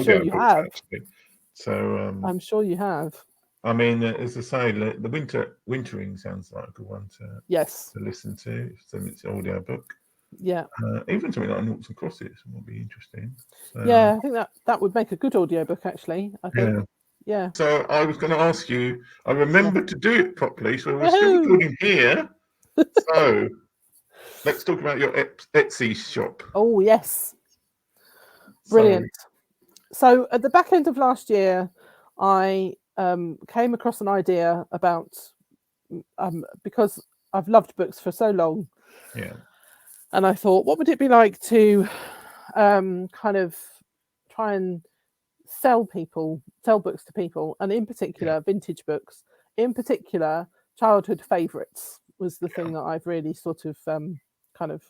sure you have. Actually. So I'm sure you have. I mean, as I say, the Wintering sounds like a good one to listen to. So it's an audio book. Yeah. Even something like Noughts and Crosses would be interesting. So, I think that would make a good audio book actually. I think. Yeah. So I was going to ask you. I remembered to do it properly, so we're still recording here. So let's talk about your Etsy shop. Oh yes. Brilliant. So at the back end of last year, I came across an idea about because I've loved books for so long. Yeah. And I thought, what would it be like to kind of try and sell books to people, and in particular vintage books, in particular childhood favourites was the thing that I've really sort of kind of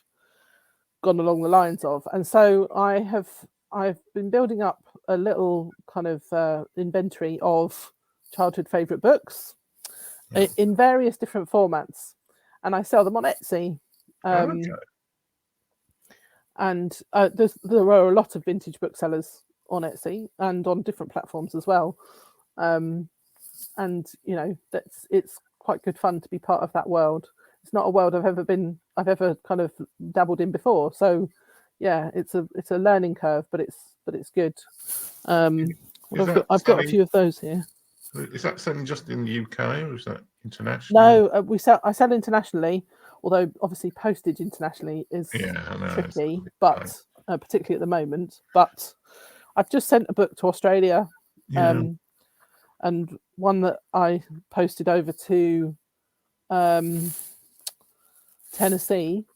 gone along the lines of. And so I've been building up a little kind of inventory of childhood favourite books in various different formats, and I sell them on Etsy. And there are a lot of vintage booksellers on Etsy and on different platforms as well. And you know, it's quite good fun to be part of that world. It's not a world I've ever kind of dabbled in before. So yeah, it's a learning curve, but it's good. I've got a few of those here. Is that selling just in the UK or is that international? No, I sell internationally, although obviously postage internationally is tricky, but particularly at the moment. But I've just sent a book to Australia, and one that I posted over to Tennessee.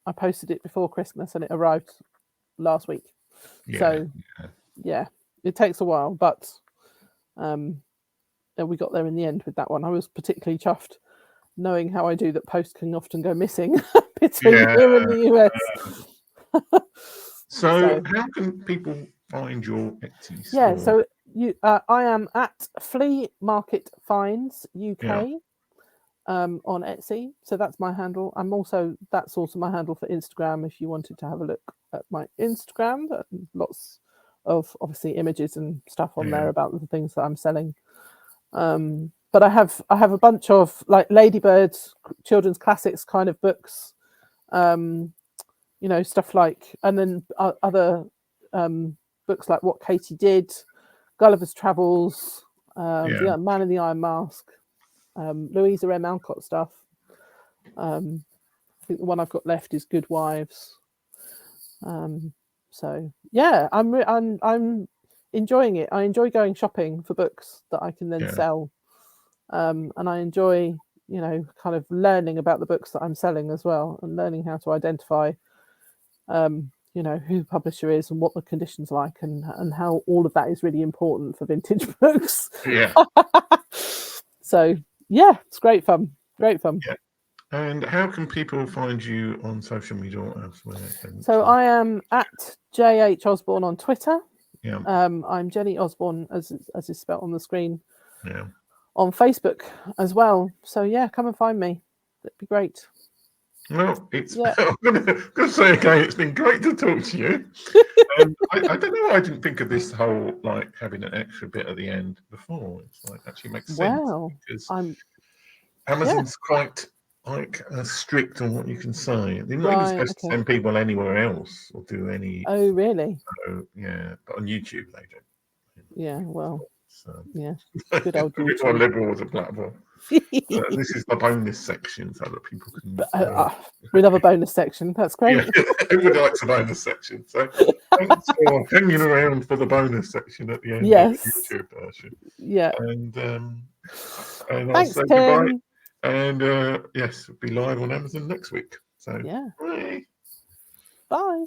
I posted it before Christmas and it arrived last week. It takes a while, but we got there in the end with that one. I was particularly chuffed, knowing how I do that post can often go missing between here and the US. So how can people find your Etsy store? So I am at Flea Market Finds UK on Etsy. So that's my handle. That's also my handle for Instagram. If you wanted to have a look at my Instagram, lots of obviously images and stuff on there about the things that I'm selling. But I have a bunch of like Ladybirds, children's classics kind of books, stuff like, and then other books like What Katie Did, Gulliver's Travels, Man in the Iron Mask, Louisa M. Alcott stuff. I think the one I've got left is Good Wives. So yeah, I'm enjoying it. I enjoy going shopping for books that I can then sell, and I enjoy kind of learning about the books that I'm selling as well, and learning how to identify you know, who the publisher is and what the conditions are like, and how all of that is really important for vintage books. Yeah. So yeah, it's great fun. Great fun. Yeah. And how can people find you on social media or elsewhere? So I am at JH Osborn on Twitter. Yeah. I'm Jenni Osborn, as is spelled on the screen. Yeah. On Facebook as well. So yeah, come and find me. That'd be great. Well, I'm going to say again, it's been great to talk to you. I don't know why I didn't think of this whole, like, having an extra bit at the end before. It's like, actually makes sense. Wow. Because Amazon's quite, like, strict on what you can say. They're not even supposed to send people anywhere else or do any... Oh, really? So, yeah, but on YouTube they do. Yeah, well, so. Yeah, good old YouTube. It's more liberal as a platform. This is the bonus section so that people can... we love a bonus section. That's great. Yeah, everybody likes a bonus section. So thanks for hanging around for the bonus section at the end of the YouTube version. Yeah. And I'll Thanks, say Tim. goodbye. And yes, it'll be live on Amazon next week. So yeah. bye. Bye.